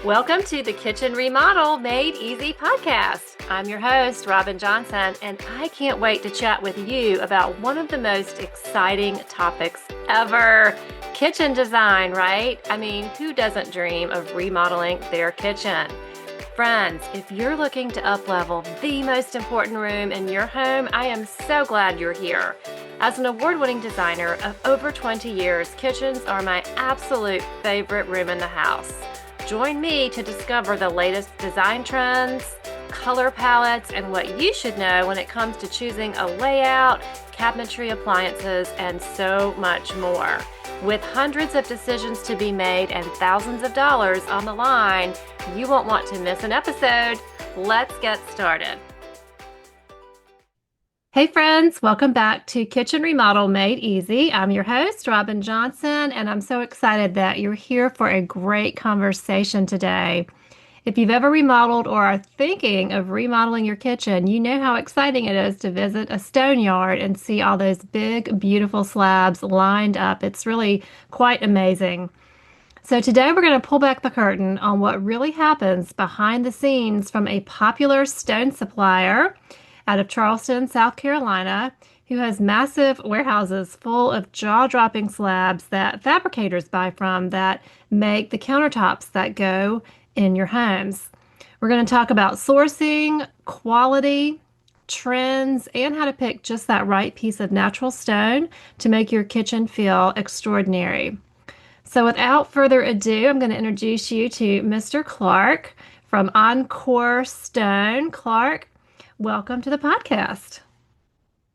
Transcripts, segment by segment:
Welcome to the Kitchen Remodel Made Easy podcast. I'm your host, Robin Johnson, and I can't wait to chat with you about one of the most exciting topics ever. Kitchen design, right? I mean, who doesn't dream of remodeling their kitchen? Friends, if you're looking to up-level the most important room in your home, I am so glad you're here. As an award-winning designer of over 20 years, kitchens are my absolute favorite room in the house. Join me to discover the latest design trends, color palettes, and what you should know when it comes to choosing a layout, cabinetry, appliances, and so much more. With hundreds of decisions to be made and thousands of dollars on the line, you won't want to miss an episode. Let's get started. Hey friends, welcome back to Kitchen Remodel Made Easy. I'm your host, Robin Johnson, and I'm so excited that you're here for a great conversation today. If you've ever remodeled or are thinking of remodeling your kitchen, you know how exciting it is to visit a stone yard and see all those big, beautiful slabs lined up. It's really quite amazing. So today we're going to pull back the curtain on what really happens behind the scenes from a popular stone supplier out of Charleston, South Carolina, who has massive warehouses full of jaw-dropping slabs that fabricators buy from that make the countertops that go in your homes. We're going to talk about sourcing, quality, trends, and how to pick just that right piece of natural stone to make your kitchen feel extraordinary. So without further ado, I'm going to introduce you to Mr. Clark from Encore Stone. Clark, welcome to the podcast.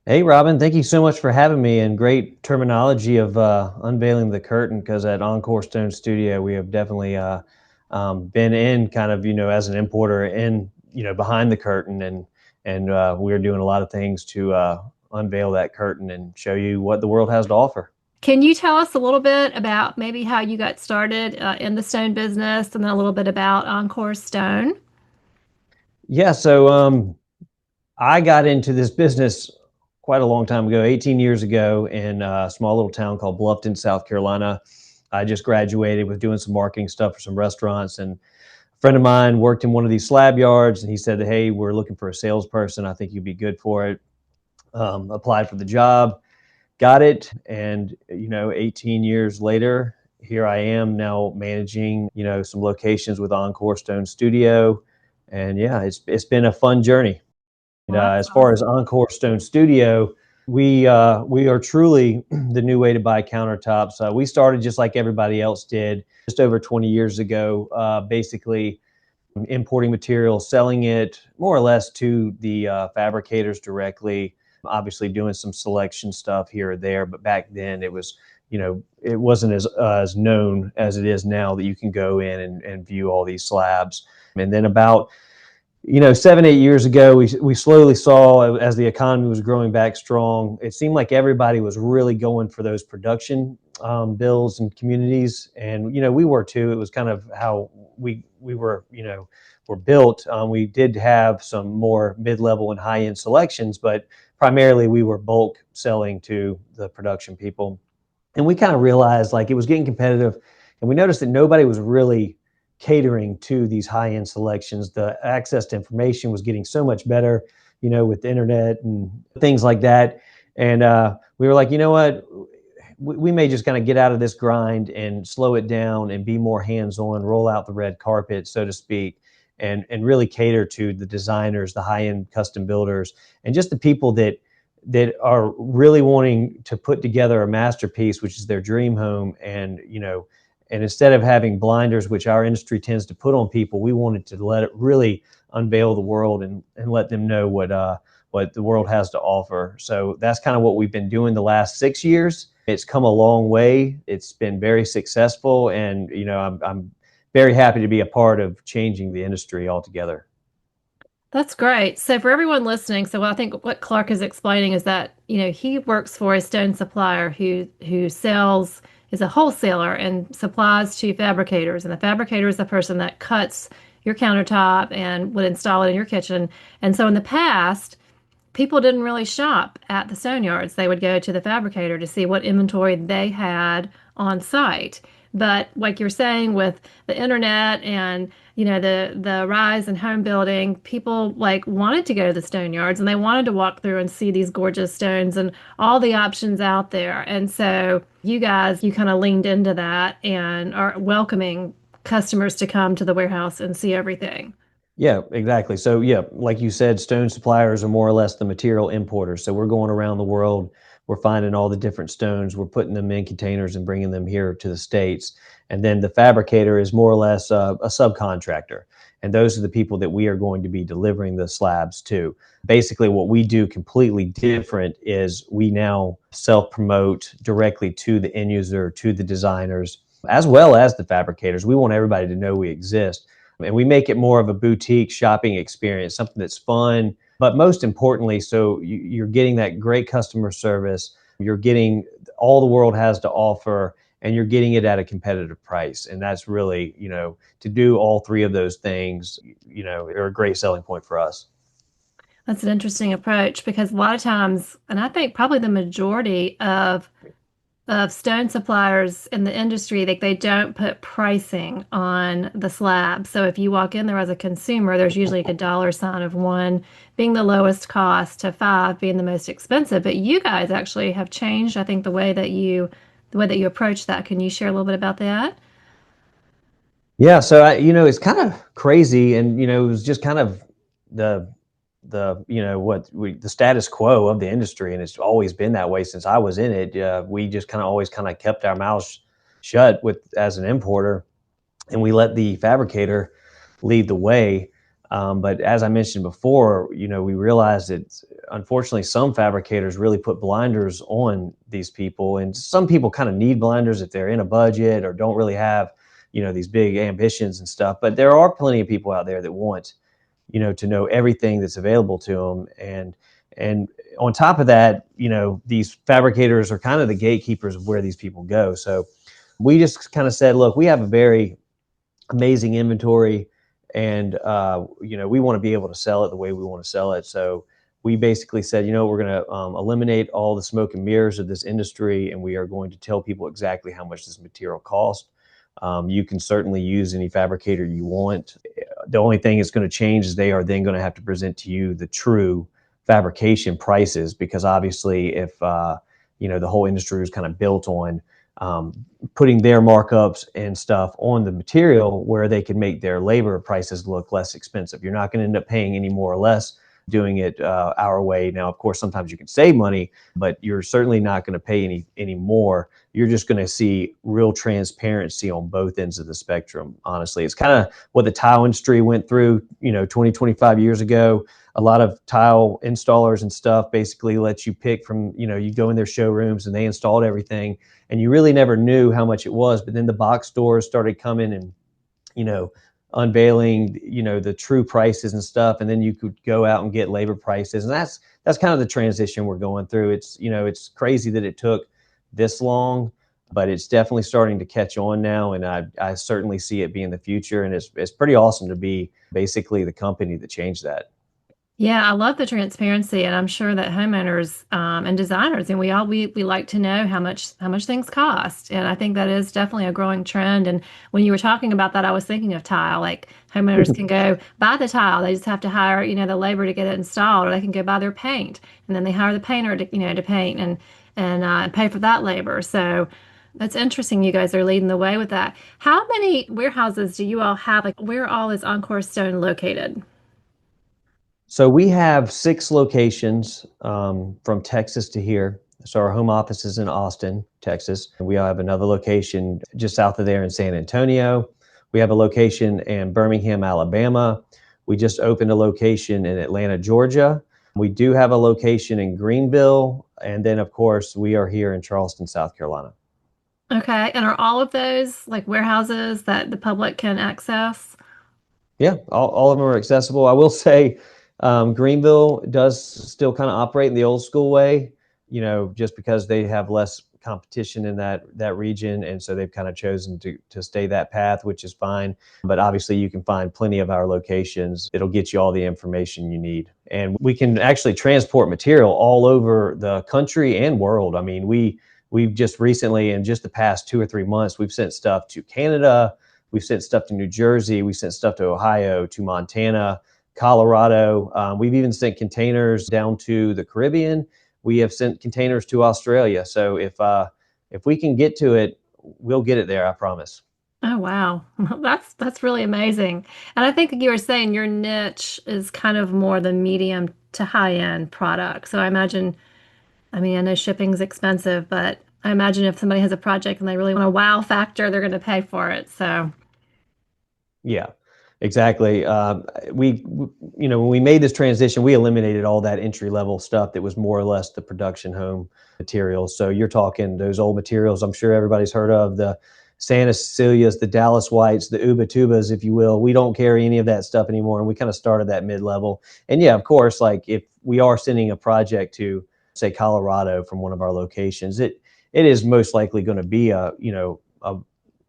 Hey, Robin, thank you so much for having me, and great terminology of unveiling the curtain, because at Encore Stone Studio, we have definitely been in kind of, as an importer in, behind the curtain, and we're doing a lot of things to unveil that curtain and show you what the world has to offer. Can you tell us a little bit about maybe how you got started in the stone business, and then a little bit about Encore Stone? Yeah, so I got into this business quite a long time ago, 18 years ago, in a small little town called Bluffton, South Carolina. I just graduated with doing some marketing stuff for some restaurants, and a friend of mine worked in one of these slab yards, and he said, hey, we're looking for a salesperson. I think you'd be good for it. Applied for the job, got it, and 18 years later, here I am now managing some locations with Encore Stone Studio, and yeah, it's been a fun journey. As far as Encore Stone Studio, we are truly the new way to buy countertops. We started just like everybody else did, just over 20 years ago, basically importing material, selling it more or less to the fabricators directly, obviously doing some selection stuff here or there. But back then it was, it wasn't as known as it is now that you can go in and view all these slabs. And then about 7, 8 years ago, we slowly saw, as the economy was growing back strong, it seemed like everybody was really going for those production builds and communities. And, we were too. It was kind of how we were, were built. We did have some more mid-level and high-end selections, but primarily we were bulk selling to the production people. And we kind of realized like it was getting competitive, and we noticed that nobody was really catering to these high-end selections. The access to information was getting so much better, with the internet and things like that. And we were like, you know what, we may just kind of get out of this grind and slow it down and be more hands-on, roll out the red carpet, so to speak, and really cater to the designers, the high-end custom builders, and just the people that are really wanting to put together a masterpiece, which is their dream home. And and instead of having blinders, which our industry tends to put on people, we wanted to let it really unveil the world and let them know what the world has to offer. So that's kind of what we've been doing the last 6 years. It's come a long way. It's been very successful, and I'm very happy to be a part of changing the industry altogether. That's great. So for everyone listening, so I think what Clark is explaining is that, he works for a stone supplier who is a wholesaler and supplies to fabricators. And the fabricator is the person that cuts your countertop and would install it in your kitchen. And so in the past, people didn't really shop at the stone yards. They would go to the fabricator to see what inventory they had on site. But like you're saying, with the internet and the rise in home building, people like wanted to go to the stone yards and they wanted to walk through and see these gorgeous stones and all the options out there. And so you guys, you kind of leaned into that and are welcoming customers to come to the warehouse and see everything. Yeah, exactly. So yeah, like you said, stone suppliers are more or less the material importers. So we're going around the world, we're finding all the different stones, we're putting them in containers and bringing them here to the States. And then the fabricator is more or less a subcontractor. And those are the people that we are going to be delivering the slabs to. Basically, what we do completely different is we now self promote directly to the end user, to the designers, as well as the fabricators. We want everybody to know we exist. And we make it more of a boutique shopping experience, something that's fun, but most importantly, so you're getting that great customer service, you're getting all the world has to offer, and you're getting it at a competitive price. And that's really, to do all three of those things, are a great selling point for us. That's an interesting approach because a lot of times, and I think probably the majority of stone suppliers in the industry, they don't put pricing on the slab. So if you walk in there as a consumer, there's usually like a dollar sign of one being the lowest cost to five being the most expensive. But you guys actually have changed, I think, the way that you approach that. Can you share a little bit about that? Yeah, so it's kind of crazy, and it was just kind of the the status quo of the industry, and it's always been that way since I was in it. We just kind of always kind of kept our mouths shut with as an importer, and we let the fabricator lead the way. But as I mentioned before, we realized that unfortunately some fabricators really put blinders on these people, and some people kind of need blinders if they're in a budget or don't really have these big ambitions and stuff. But there are plenty of people out there that want to know everything that's available to them. And on top of that, these fabricators are kind of the gatekeepers of where these people go. So we just kind of said, look, we have a very amazing inventory, and we want to be able to sell it the way we want to sell it. So we basically said, we're going to eliminate all the smoke and mirrors of this industry, and we are going to tell people exactly how much this material costs. You can certainly use any fabricator you want. The only thing that's going to change is they are then going to have to present to you the true fabrication prices, because obviously if the whole industry is kind of built on putting their markups and stuff on the material where they can make their labor prices look less expensive. You're not going to end up paying any more or less doing it our way. Now, of course, sometimes you can save money, but you're certainly not going to pay any more. You're just going to see real transparency on both ends of the spectrum. Honestly, it's kind of what the tile industry went through, 20, 25 years ago. A lot of tile installers and stuff basically let you pick from, you go in their showrooms and they installed everything, and you really never knew how much it was. But then the box stores started coming and, unveiling, the true prices and stuff. And then you could go out and get labor prices. And that's kind of the transition we're going through. It's crazy that it took this long, but it's definitely starting to catch on now. And I certainly see it being the future. And it's pretty awesome to be basically the company that changed that. Yeah, I love the transparency, and I'm sure that homeowners and designers, and we like to know how much things cost, and I think that is definitely a growing trend. And when you were talking about that, I was thinking of tile. Like homeowners can go buy the tile; they just have to hire the labor to get it installed, or they can go buy their paint, and then they hire the painter to paint and pay for that labor. So that's interesting. You guys are leading the way with that. How many warehouses do you all have? Like, where all is Encore Stone located? So we have 6 locations from Texas to here. So our home office is in Austin, Texas. We have another location just south of there in San Antonio. We have a location in Birmingham, Alabama. We just opened a location in Atlanta, Georgia. We do have a location in Greenville. And then, of course, we are here in Charleston, South Carolina. Okay. And are all of those like warehouses that the public can access? Yeah, all of them are accessible. I will say Greenville does still kind of operate in the old school way. just because they have less competition in that region, and so they've kind of chosen to stay that path, which is fine. But obviously, you can find plenty of our locations. It'll get you all the information you need, and we can actually transport material all over the country and world. I mean, we've just recently, in just the past 2 or 3 months, we've sent stuff to Canada, we've sent stuff to New Jersey, we sent stuff to Ohio, to Montana, Colorado. We've even sent containers down to the Caribbean. We have sent containers to Australia. So if we can get to it, we'll get it there. I promise. Oh wow. That's really amazing. And I think you were saying your niche is kind of more the medium to high end product. So I mean, I know shipping's expensive, but I imagine if somebody has a project and they really want a wow factor, they're going to pay for it. So, Yeah, exactly. When we made this transition, we eliminated all that entry level stuff that was more or less the production home materials. So you're talking those old materials I'm sure everybody's heard of, the Santa Cecilias, the Dallas Whites, the Uba Tubas, if you will. We don't carry any of that stuff anymore. And we kind of started that mid level. And yeah, of course, like if we are sending a project to, say, Colorado from one of our locations, it is most likely going to be a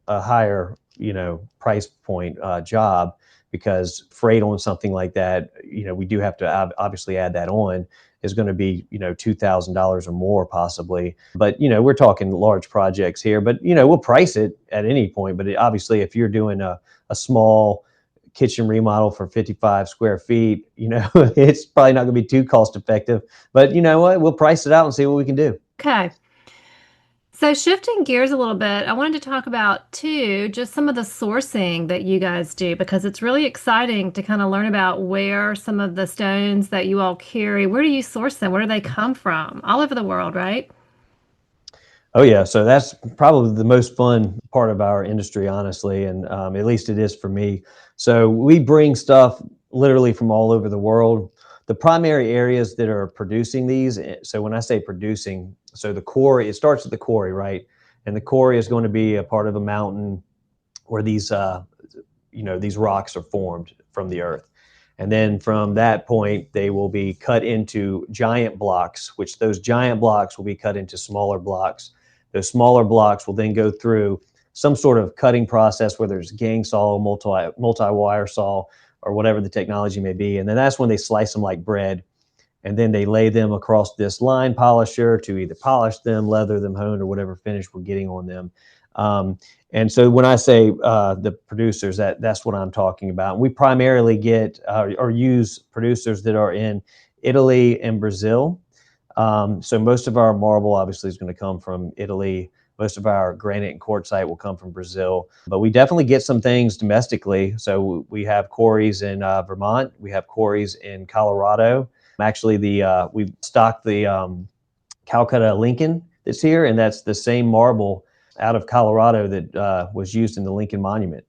higher price point job, because freight on something like that, we do have to obviously add that on, is going to be $2,000 or more possibly. But we're talking large projects here, but we'll price it at any point. But obviously if you're doing a small kitchen remodel for 55 square feet, it's probably not going to be too cost effective. But you know what, we'll price it out and see what we can do. okay. So shifting gears a little bit, I wanted to talk about too, just some of the sourcing that you guys do, because it's really exciting to kind of learn about where some of the stones that you all carry, where do you source them? Where do they come from? All over the world, right? Oh yeah, so that's probably the most fun part of our industry, honestly, and at least it is for me. So we bring stuff literally from all over the world. The primary areas that are producing these, so when I say producing, so the quarry, it starts at the quarry, right? And the quarry is going to be a part of a mountain where these rocks are formed from the earth. And then from that point, they will be cut into giant blocks, which those giant blocks will be cut into smaller blocks. Those smaller blocks will then go through some sort of cutting process, whether it's gang saw, multi-wire saw, or whatever the technology may be. And then that's when they slice them like bread. And then they lay them across this line polisher to either polish them, leather them, hone, or whatever finish we're getting on them. And so when I say the producers, that's what I'm talking about. We primarily get or use producers that are in Italy and Brazil. So most of our marble obviously is going to come from Italy. Most of our granite and quartzite will come from Brazil, but we definitely get some things domestically. So we have quarries in Vermont. We have quarries in Colorado. Actually, we've stocked the Calcutta Lincoln that's here, and that's the same marble out of Colorado that was used in the Lincoln Monument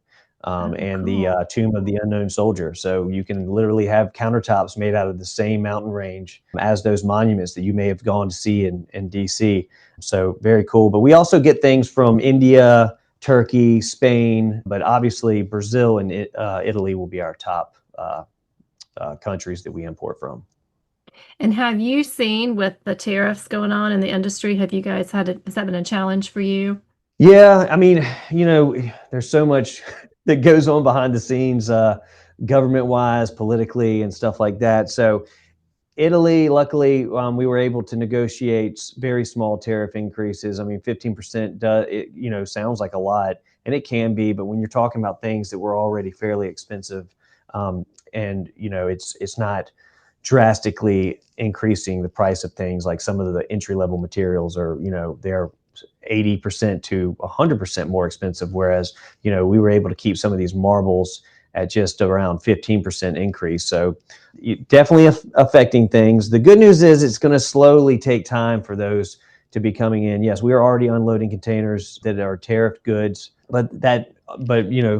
Oh, and the cool. Tomb of the Unknown Soldier. So you can literally have countertops made out of the same mountain range as those monuments that you may have gone to see in DC. So very cool. But we also get things from India, Turkey, Spain, but obviously Brazil and Italy will be our top countries that we import from. And have you seen with the tariffs going on in the industry, have you guys has that been a challenge for you? Yeah, I mean, there's so much that goes on behind the scenes, government-wise, politically, and stuff like that. So Italy, luckily, we were able to negotiate very small tariff increases. I mean, 15% sounds like a lot, and it can be, but when you're talking about things that were already fairly expensive, and it's not drastically increasing the price of things like some of the entry level materials, or they're 80% to 100% more expensive, whereas we were able to keep some of these marbles at just around 15% increase. So definitely affecting things. The good news is it's going to slowly take time for those to be coming in. Yes, we are already unloading containers that are tariffed goods, but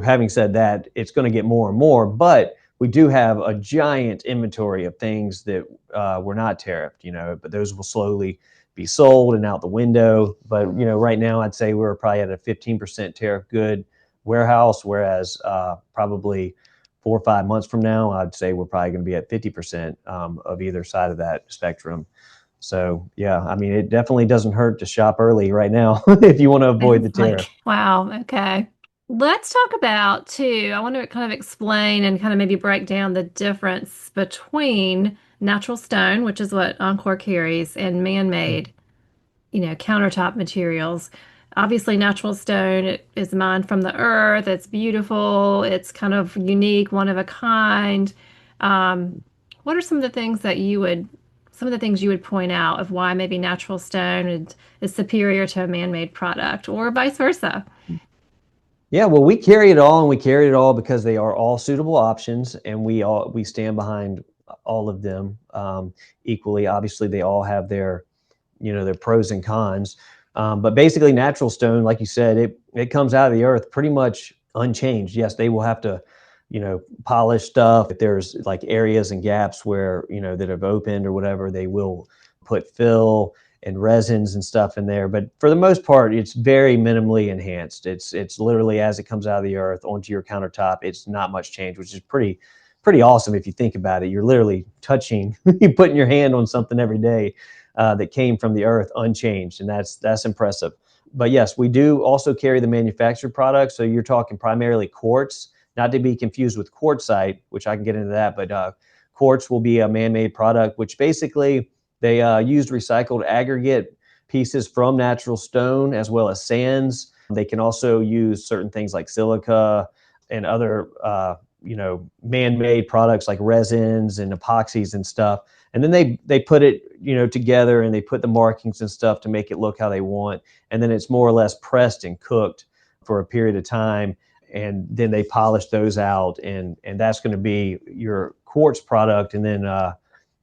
having said that, it's going to get more and more. But we do have a giant inventory of things that were not tariffed, but those will slowly be sold and out the window. But right now I'd say we're probably at a 15% tariff good warehouse, whereas probably 4 or 5 months from now, I'd say we're probably going to be at 50% of either side of that spectrum. So yeah, I mean, it definitely doesn't hurt to shop early right now if you want to avoid Sounds the like, tariff. wow, okay. Let's talk about too. I want to kind of explain and kind of maybe break down the difference between natural stone, which is what Encore carries, and man-made, countertop materials. Obviously, natural stone is mined from the earth. It's beautiful. It's kind of unique, one of a kind. Um, what are some of the things you would point out of why maybe natural stone is superior to a man-made product, or vice versa? Yeah, well, we carry it all, and we carry it all because they are all suitable options, and we stand behind all of them equally. Obviously, they all have their pros and cons. But basically, natural stone, like you said, it comes out of the earth pretty much unchanged. Yes, they will have to, polish stuff. If there's like areas and gaps where that have opened or whatever, they will put fill and resins and stuff in there. But for the most part, it's very minimally enhanced. It's literally as it comes out of the earth onto your countertop. It's not much change, which is pretty awesome if you think about it. You're literally touching, you putting your hand on something every day that came from the earth unchanged, and that's impressive. But yes, we do also carry the manufactured products. So you're talking primarily quartz, not to be confused with quartzite, which I can get into that. But quartz will be a man-made product, which basically they used recycled aggregate pieces from natural stone as well as sands. They can also use certain things like silica and other man-made products like resins and epoxies and stuff, and then they put it together, and they put the markings and stuff to make it look how they want, and then it's more or less pressed and cooked for a period of time, and then they polish those out, and that's going to be your quartz product. And then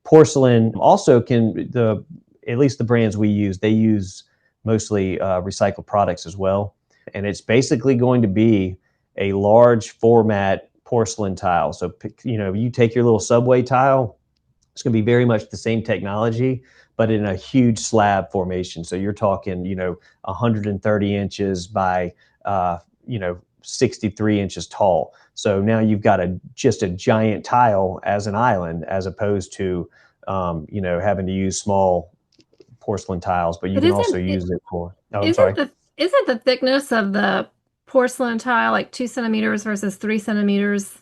porcelain also can, the at least the brands we use, they use mostly recycled products as well, and it's basically going to be a large format porcelain tile. So you take your little subway tile, it's going to be very much the same technology, but in a huge slab formation. So you're talking 130 inches by 63 inches tall. So now you've got just a giant tile as an island, as opposed to having to use small porcelain tiles. But you But can also use it for. Oh, I'm isn't sorry. the thickness of the porcelain tile like 2 centimeters versus 3 centimeters?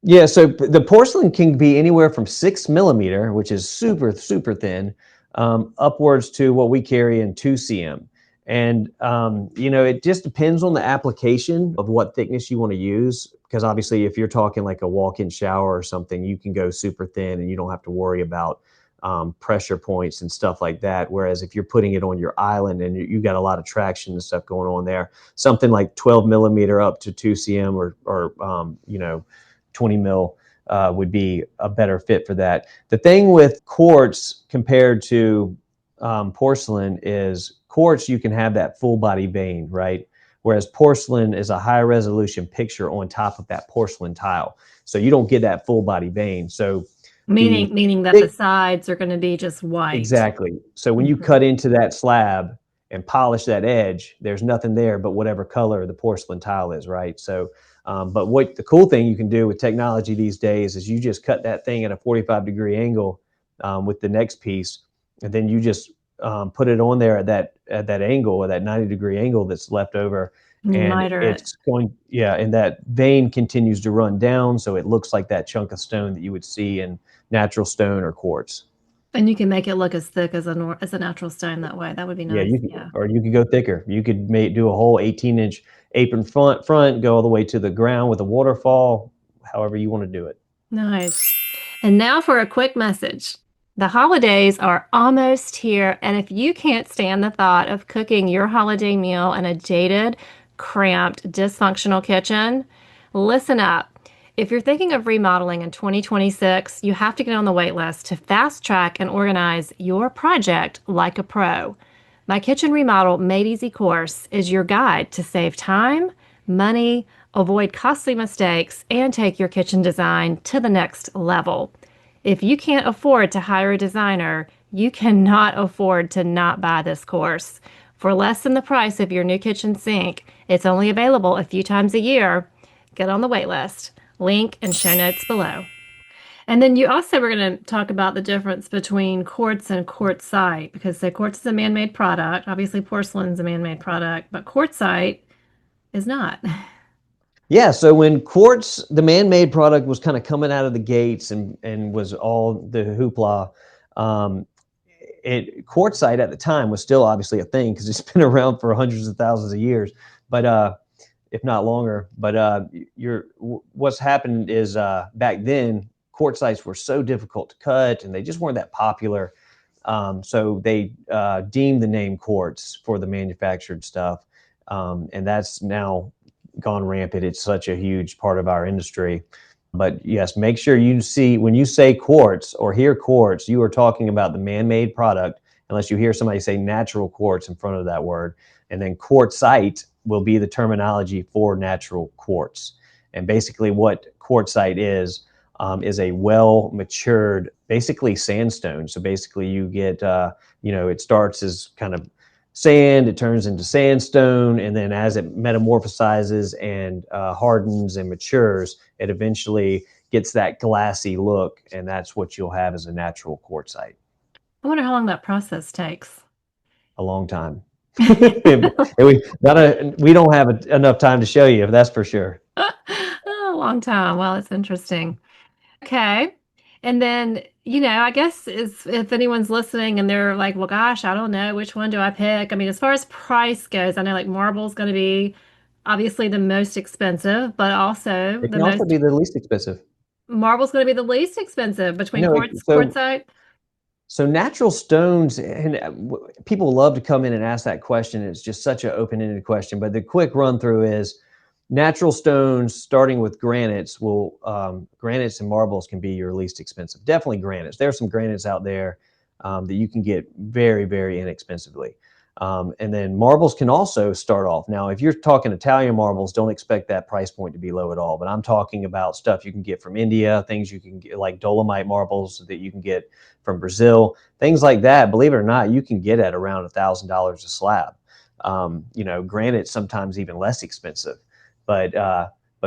Yeah, so the porcelain can be anywhere from 6 millimeter, which is super, super thin, upwards to what we carry in 2 cm. And, it just depends on the application of what thickness you want to use. Because obviously, if you're talking like a walk in shower or something, you can go super thin and you don't have to worry about pressure points and stuff like that. Whereas if you're putting it on your island and you got a lot of traction and stuff going on there, something like 12 millimeter up to 2 cm or 20 mil would be a better fit for that. The thing with quartz compared to porcelain is quartz, you can have that full body vein, right? Whereas porcelain is a high resolution picture on top of that porcelain tile. So you don't get that full body vein. So the Meaning that the thick, sides are going to be just white. exactly. So when you Mhm. cut into that slab and polish that edge, there's nothing there but whatever color the porcelain tile is, right? So, but what the cool thing you can do with technology these days is you just cut that thing at a 45-degree angle with the next piece, and then you just put it on there at that angle, or that 90-degree angle that's left over, And you and miter it. it's going, yeah, and that vein continues to run down, so it looks like that chunk of stone that you would see in natural stone or quartz. And you can make it look as thick as as a natural stone that way. That would be Yeah, nice. you could, Yeah. or you could go thicker. You could do a whole 18-inch apron front, go all the way to the ground with a waterfall, however you want to do it. Nice. And now for a quick message. The holidays are almost here, and if you can't stand the thought of cooking your holiday meal in a dated, cramped, dysfunctional kitchen, listen up. If you're thinking of remodeling in 2026, you have to get on the wait list to fast track and organize your project like a pro. My Kitchen Remodel Made Easy course is your guide to save time, money, avoid costly mistakes, and take your kitchen design to the next level. If you can't afford to hire a designer, you cannot afford to not buy this course. For less than the price of your new kitchen sink, it's only available a few times a year. Get on the wait list. Link in show notes below. And then you also were going to talk about the difference between quartz and quartzite because the quartz is a man-made product. Obviously, porcelain is a man-made product, but quartzite is not. Yeah, so when quartz, the man-made product, was kind of coming out of the gates and was all the hoopla, um, quartzite at the time was still obviously a thing because it's been around for hundreds of thousands of years, but if not longer. But what's happened is back then quartzites were so difficult to cut and they just weren't that popular. So they deemed the name quartz for the manufactured stuff, and that's now gone rampant. It's such a huge part of our industry. But yes, make sure you see when you say quartz or hear quartz, you are talking about the man-made product, unless you hear somebody say natural quartz in front of that word. And then quartzite will be the terminology for natural quartz. And basically, what quartzite is a well-matured, basically sandstone. So basically, you get, it starts as kind of sand, it turns into sandstone, and then as it metamorphosizes and hardens and matures, it eventually gets that glassy look, and that's what you'll have as a natural quartzite. I wonder how long that process takes. A long time. We don't have enough time to show you, that's for sure. A long time. Well, it's interesting. Okay. And then, I guess if anyone's listening and they're like, well, gosh, I don't know, which one do I pick? I mean, as far as price goes, I know like marble's going to be obviously the most expensive, but also It the can also most be the least expensive. marble's going to be the least expensive between No, so quartzite. So natural stones, and people love to come in and ask that question. It's just such an open-ended question. But the quick run through is natural stones, starting with granites, granites and marbles can be your least expensive. Definitely granites. There are some granites out there that you can get very, very inexpensively. And then marbles can also start off. Now, if you're talking Italian marbles, don't expect that price point to be low at all. But I'm talking about stuff you can get from India, things you can get like dolomite marbles that you can get from Brazil, things like that. Believe it or not, you can get at around $1,000 a slab. Granite sometimes even less expensive, but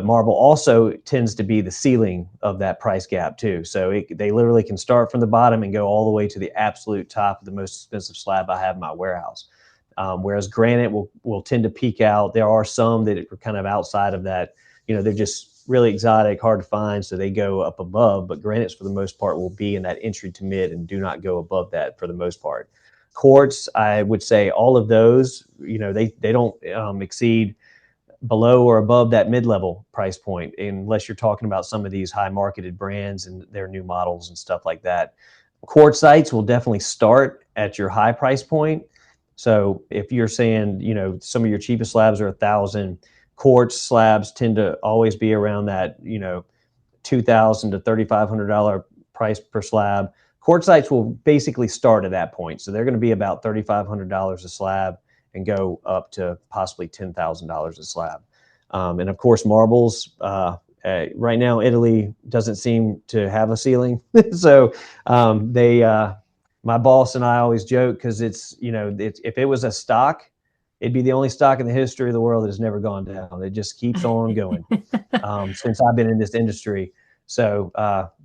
marble also tends to be the ceiling of that price gap too. So they literally can start from the bottom and go all the way to the absolute top of the most expensive slab I have in my warehouse. Whereas granite will tend to peak out. There are some that are kind of outside of that. They're just really exotic, hard to find, so they go up above. But granites, for the most part, will be in that entry to mid and do not go above that for the most part. Quartz, I would say all of those, they don't exceed below or above that mid-level price point, unless you're talking about some of these high marketed brands and their new models and stuff like that. Quartzites will definitely start at your high price point. So if you're saying, some of your cheapest slabs are 1,000, quartz slabs tend to always be around that, $2,000 to $3,500 price per slab. Quartzites will basically start at that point. So they're going to be about $3,500 a slab and go up to possibly $10,000 a slab. And of course, marbles, right now, Italy doesn't seem to have a ceiling. So my boss and I always joke because if it was a stock, it'd be the only stock in the history of the world that has never gone down. It just keeps on going since I've been in this industry. So,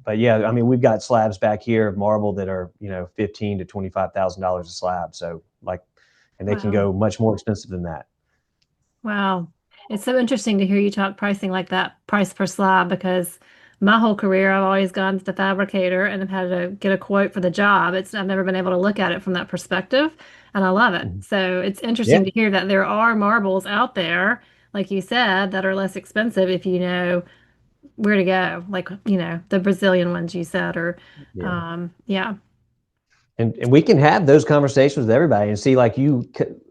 but yeah, I mean, we've got slabs back here of marble that are, $15,000 to $25,000 a slab. So and they can Wow. go much more expensive than that. Wow. It's so interesting to hear you talk pricing like that, price per slab, because my whole career I've always gone to the fabricator and have had to get a quote for the job. I've never been able to look at it from that perspective, and I love it. Mhm. So it's Yeah, interesting to hear that there are marbles out there, like you said, that are less expensive if you know where to go, like, the Brazilian ones you said, or yeah. yeah. And we can have those conversations with everybody and see, like, you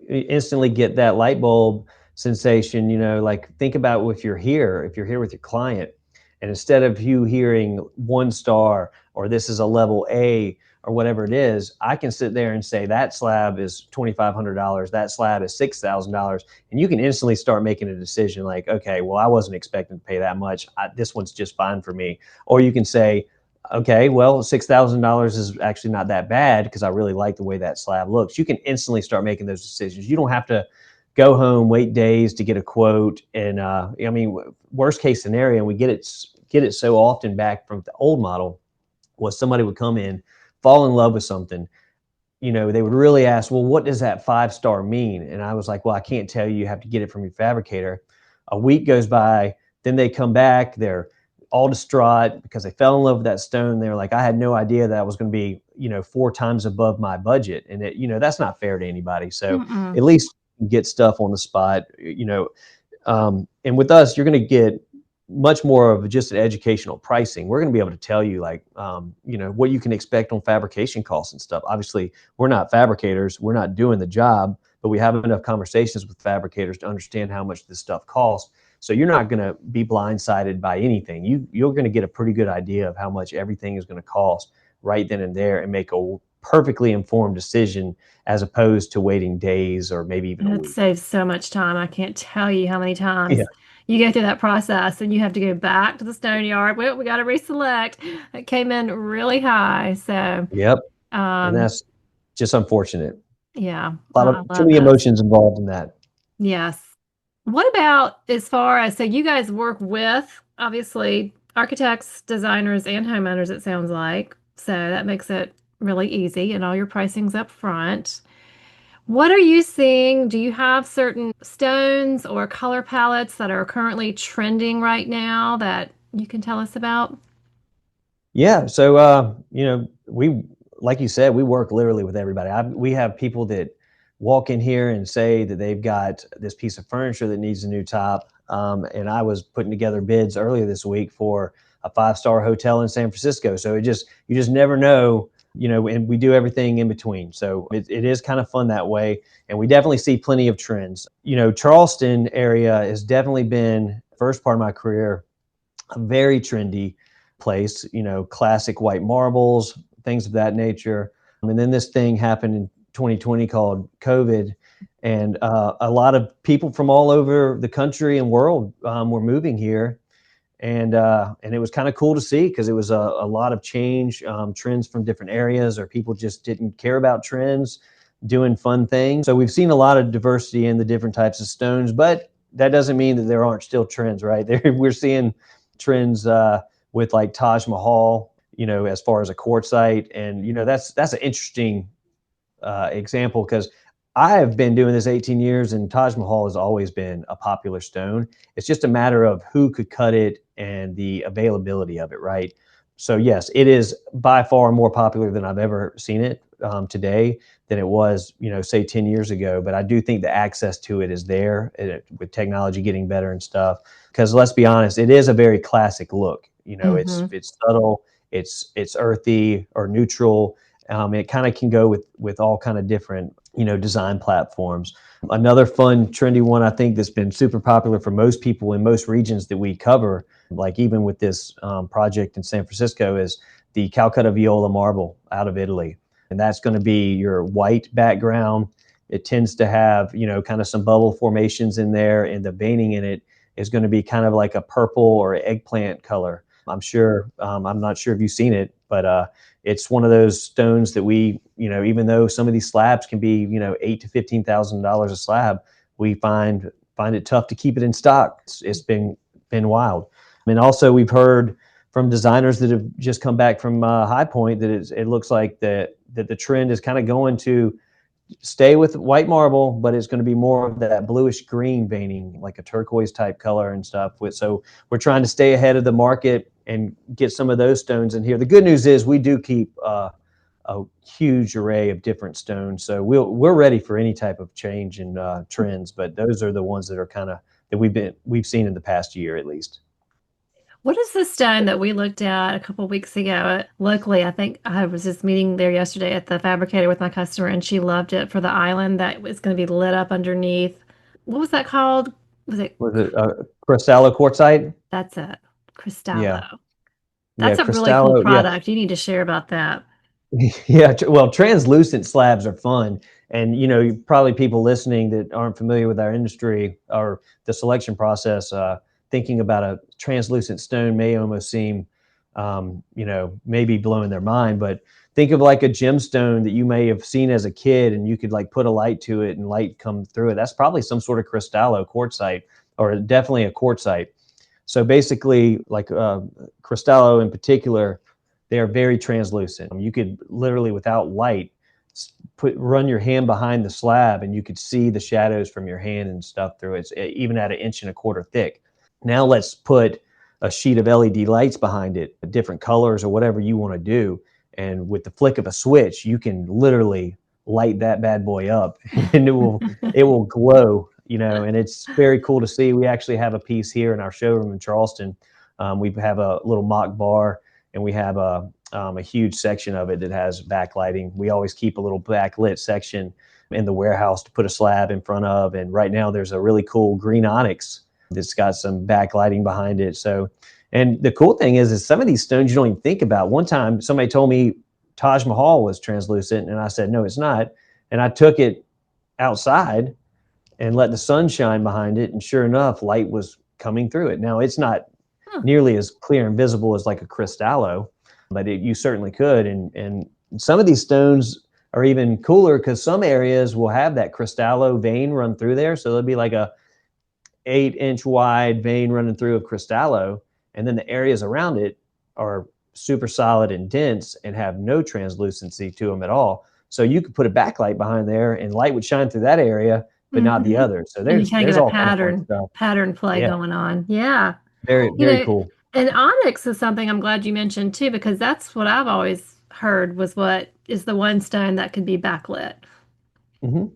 instantly get that light bulb sensation. Like, think about if you're here with your client, and instead of you hearing 1 star or this is a level A or whatever it is, I can sit there and say that slab is $2,500, that slab is $6,000, and you can instantly start making a decision like, okay, well, I wasn't expecting to pay that much. This one's just fine for me. Or you can say, okay, well, $6,000 is actually not that bad because I really like the way that slab looks. You can instantly start making those decisions. You don't have to go home, wait days to get a quote. And worst case scenario, and we get it so often back from the old model. was somebody would come in, fall in love with something, they would really ask, well, what does that 5-star mean? And I was like, well, I can't tell you. You have to get it from your fabricator. A week goes by, then they come back. They're all distraught because they fell in love with that stone. They were like, I had no idea that was going to be, 4 times above my budget. And that's not fair to anybody. So Mm-mm. at least get stuff on the spot, and with us, you're going to get much more of just an educational pricing. We're going to be able to tell you like, what you can expect on fabrication costs and stuff. Obviously, we're not fabricators. We're not doing the job, but we have enough conversations with fabricators to understand how much this stuff costs. So you're not going to be blindsided by anything. You're going to get a pretty good idea of how much everything is going to cost right then and there and make a perfectly informed decision as opposed to waiting days or maybe even a And it week. saves so much time. I can't tell you how many Yeah. times you go through that process and you have to go back to the stone yard. Well, we got to reselect. It came in really high. So, Yep. And um, that's just unfortunate. yeah, A lot of I too love many this. emotions involved in that. Yes. What about as far as, so you guys work with obviously architects, designers, and homeowners, it sounds like. So that makes it really easy and all your pricing's up front. What are you seeing? Do you have certain stones or color palettes that are currently trending right now that you can tell us about? Yeah. So, we, like you said, we work literally with everybody. We have people that walk in here and say that they've got this piece of furniture that needs a new top. And I was putting together bids earlier this week for a 5-star hotel in San Francisco. So you just never know, and we do everything in between. So it is kind of fun that way. And we definitely see plenty of trends. Charleston area has definitely been, first part of my career, a very trendy place, classic white marbles, things of that nature. And then this thing happened in 2020 called COVID. And a lot of people from all over the country and world were moving here. And it was kind of cool to see because it was a lot of change, trends from different areas, or people just didn't care about trends, doing fun things. So we've seen a lot of diversity in the different types of stones, but that doesn't mean that there aren't still trends, right? We're seeing trends with like Taj Mahal, as far as a quartzite, and that's an interesting example because I have been doing this 18 years, and Taj Mahal has always been a popular stone. It's just a matter of who could cut it and the availability of it, right? So yes, it is by far more popular than I've ever seen it today than it was, say 10 years ago. But I do think the access to it is there with technology getting better and stuff. Because let's be honest, it is a very classic look. Hmm. It's subtle, it's earthy or neutral. It kind of can go with all kind of different, design platforms. Another fun, trendy one I think that's been super popular for most people in most regions that we cover, like even with this project in San Francisco, is the Calcutta Viola marble out of Italy. And that's going to be your white background. It tends to have, kind of some bubble formations in there, and the veining in it is going to be kind of like a purple or eggplant color. I'm not sure if you've seen it, but it's one of those stones that we, even though some of these slabs can be, $8,000 to $15,000 a slab, we find it tough to keep it in stock. It's been wild. And also we've heard from designers that have just come back from High Point that it looks like that the trend is kind of going to stay with white marble, but it's going to be more of that bluish green veining, like a turquoise type color and stuff. So we're trying to stay ahead of the market and get some of those stones in here. The good news is we do keep a huge array of different stones, so we're ready for any type of change in trends. But those are the ones that are kind of that we've seen in the past year at least. What is the stone that we looked at a couple weeks ago locally? I think I was just meeting there yesterday at the fabricator with my customer, and she loved it for the island that was going to be lit up underneath. What was that called? Was it? Was it Cristallo quartzite? That's it. Yeah, Cristallo. yeah, That's a really cool Cristallo. Yeah, product. You need to share about that. yeah, well, translucent slabs are fun. And, probably people listening that aren't familiar with our industry or the selection process, thinking about a translucent stone may almost seem, maybe blowing their mind. But think of like a gemstone that you may have seen as a kid, and you could like put a light to it and light come through it. That's probably some sort of Cristallo quartzite, or definitely a quartzite. So basically, like Cristallo in particular, They are very translucent. You could literally, without light, run your hand behind the slab and you could see the shadows from your hand and stuff through it, even at 1.25 inches thick. Now let's put a sheet of LED lights behind it, different colors or whatever you want to do. And with the flick of a switch, you can literally light that bad boy up and it will glow, and it's very cool to see. We actually have a piece here in our showroom in Charleston. We have a little mock bar, and we have a huge section of it that has backlighting. We always keep a little backlit section in the warehouse to put a slab in front of. And right now there's a really cool green onyx that's got some backlighting behind it. So, and the cool thing is some of these stones you don't even think about. One time somebody told me Taj Mahal was translucent, and I said, no, it's not. And I took it outside and let the sun shine behind it, and sure enough, light was coming through it. Now, it's not nearly as clear and visible as like a cristallo, but you certainly could. And some of these stones are even cooler because some areas will have that cristallo vein run through there. So there'll be like a 8-inch wide vein running through a cristallo, and then the areas around it are super solid and dense and have no translucency to them at all. So you could put a backlight behind there and light would shine through that area, but not the other. So And you kind of there's get a all kind of fun stuff. pattern play Yeah, going on. Yeah. very, You very know, cool. and onyx is something I'm glad you mentioned too, because that's what I've always heard was what is the one stone that could be backlit. hmm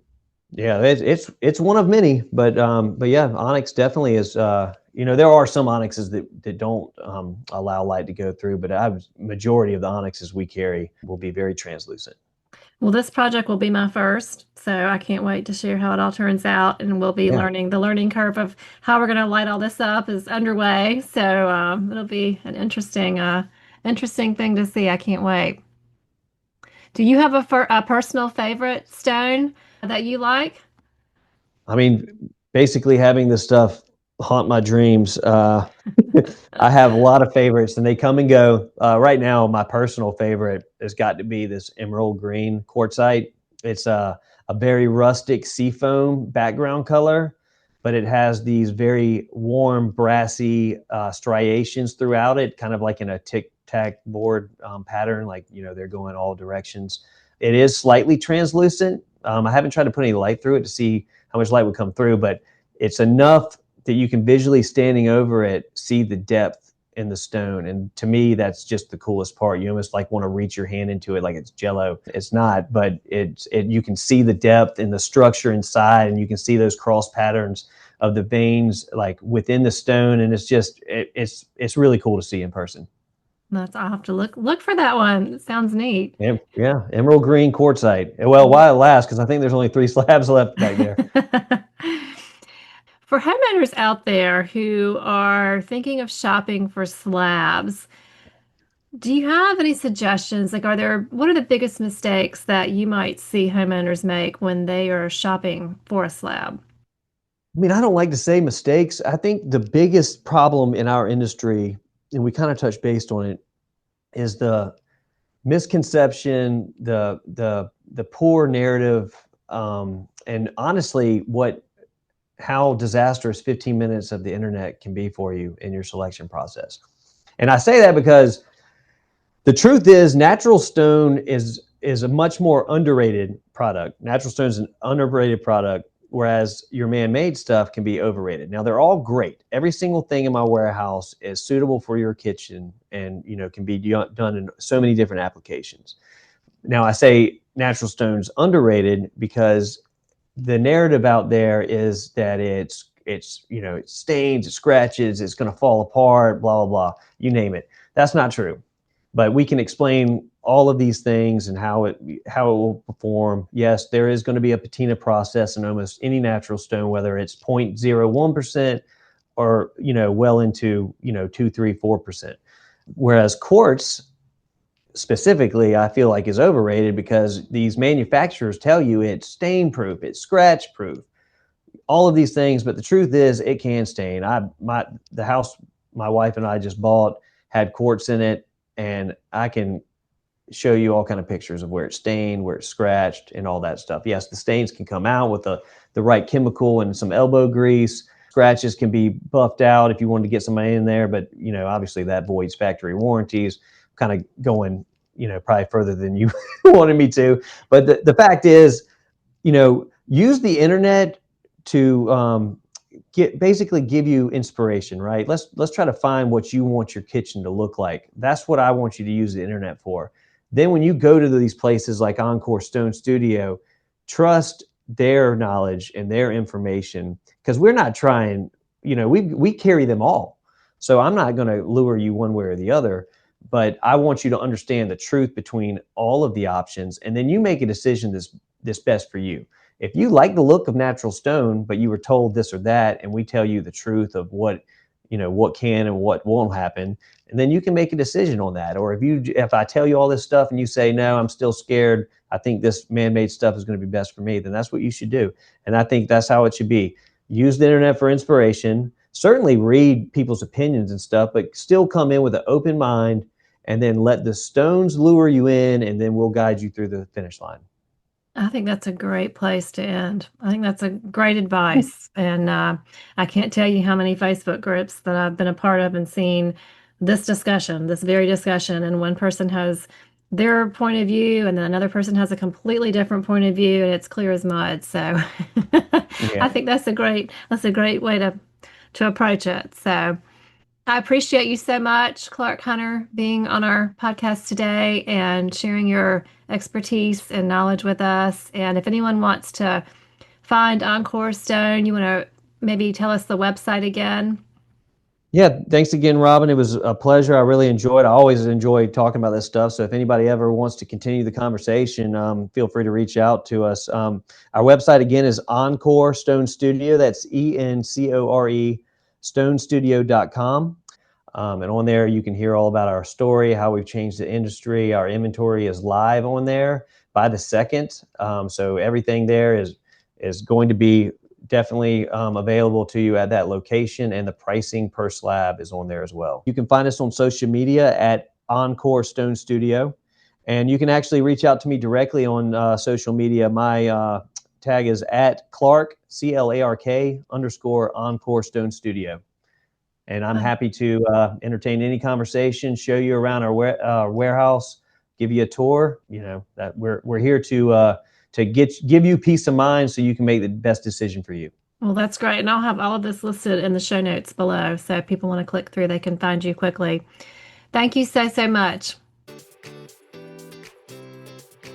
Yeah, it's one of many, but yeah, onyx definitely is. There are some onyxes that don't allow light to go through, but majority of the onyxes we carry will be very translucent. Well, this project will be my first, so I can't wait to share how it all turns out. And we'll be Yeah. learning. The learning curve of how we're going to light all this up is underway. So it'll be an interesting thing to see. I can't wait. Do you have a personal favorite stone that you like? I mean, basically having this stuff haunt my dreams. I have a lot of favorites and they come and go. Right now, my personal favorite has got to be this emerald green quartzite. It's a very rustic seafoam background color, but it has these very warm, brassy striations throughout it, kind of like in a tic-tac board pattern, like, they're going all directions. It is slightly translucent. I haven't tried to put any light through it to see how much light would come through, but it's enough that you can visually, standing over it, see the depth in the stone. And to me, that's just the coolest part. You almost like want to reach your hand into it like it's jello. It's not, but you can see the depth and the structure inside, and you can see those cross patterns of the veins like within the stone. And it's really cool to see in person. I'll have to look for that one. It sounds neat. Yeah, emerald green quartzite. Well, while it lasts, because I think there's only 3 slabs left back there. For homeowners out there who are thinking of shopping for slabs, do you have any suggestions? Like, what are the biggest mistakes that you might see homeowners make when they are shopping for a slab? I mean, I don't like to say mistakes. I think the biggest problem in our industry, and we kind of touched base on it, is the misconception, the poor narrative, and honestly, how disastrous 15 minutes of the internet can be for you in your selection process. And I say that because the truth is, natural stone is a much more underrated product. Natural stone is an underrated product, whereas your man-made stuff can be overrated. Now, they're all great. Every single thing in my warehouse is suitable for your kitchen and, can be done in so many different applications. Now, I say natural stone's underrated because the narrative out there is that it stains, it scratches, it's going to fall apart, blah, blah, blah, you name it. That's not true. But we can explain all of these things and how it will perform. Yes, there is going to be a patina process in almost any natural stone, whether it's 0.01% or, well into, 2, 3, 4%. Whereas quartz specifically, I feel like is overrated because these manufacturers tell you it's stain proof, it's scratch proof, all of these things. But the truth is it can stain. The house my wife and I just bought had quartz in it, and I can show you all kind of pictures of where it's stained, where it's scratched, and all that stuff. Yes, the stains can come out with the right chemical and some elbow grease. Scratches can be buffed out if you wanted to get somebody in there, but obviously that voids factory warranties. kind of going, probably further than you wanted me to. But the fact is, use the internet to basically give you inspiration, right? Let's try to find what you want your kitchen to look like. That's what I want you to use the internet for. Then when you go to these places like Encore Stone Studio, trust their knowledge and their information, because we're not trying, we carry them all. So I'm not going to lure you one way or the other, but I want you to understand the truth between all of the options, and then you make a decision that's best for you. If you like the look of natural stone, but you were told this or that, and we tell you the truth of what can and what won't happen, and then you can make a decision on that. Or if I tell you all this stuff and you say, no, I'm still scared, I think this man-made stuff is going to be best for me, then that's what you should do. And I think that's how it should be. Use the internet for inspiration. Certainly read people's opinions and stuff, but still come in with an open mind, and then let the stones lure you in, and then we'll guide you through the finish line. I think that's a great place to end. I think that's a great advice. And I can't tell you how many Facebook groups that I've been a part of and seen this discussion, this very discussion. And one person has their point of view, and then another person has a completely different point of view, and it's clear as mud. So I think that's a great way to approach it. So I appreciate you so much, Clark Hunter, being on our podcast today and sharing your expertise and knowledge with us. And if anyone wants to find Encore Stone, you want to maybe tell us the website again? Yeah, thanks again, Robin. It was a pleasure. I really enjoyed. I always enjoy talking about this stuff. So if anybody ever wants to continue the conversation, feel free to reach out to us. Our website again is Encore Stone Studio. That's ENCORE stonestudio.com. And on there, you can hear all about our story, how we've changed the industry. Our inventory is live on there by the second. So everything there is going to be definitely available to you at that location, and the pricing per slab is on there as well. You can find us on social media at Encore Stone Studio, and you can actually reach out to me directly on social media. My tag is at Clark, CLARK _Encore Stone Studio. And I'm happy to entertain any conversation, show you around our warehouse, give you a tour. That we're here to give you peace of mind so you can make the best decision for you. Well, that's great. And I'll have all of this listed in the show notes below. So if people want to click through, they can find you quickly. Thank you so, so much.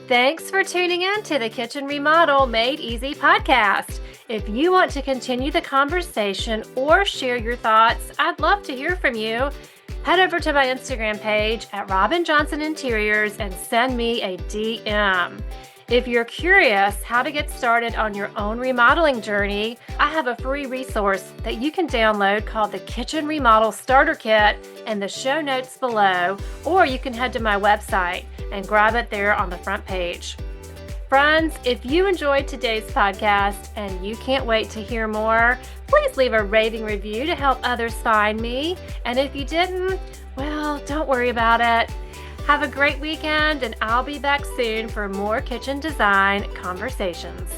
Thanks for tuning in to the Kitchen Remodel Made Easy podcast. If you want to continue the conversation or share your thoughts, I'd love to hear from you. Head over to my Instagram page at Robin Johnson Interiors and send me a DM. If you're curious how to get started on your own remodeling journey, I have a free resource that you can download called the Kitchen Remodel Starter Kit in the show notes below, or you can head to my website and grab it there on the front page. Friends, if you enjoyed today's podcast and you can't wait to hear more, please leave a raving review to help others find me. And if you didn't, well, don't worry about it. Have a great weekend, and I'll be back soon for more kitchen design conversations.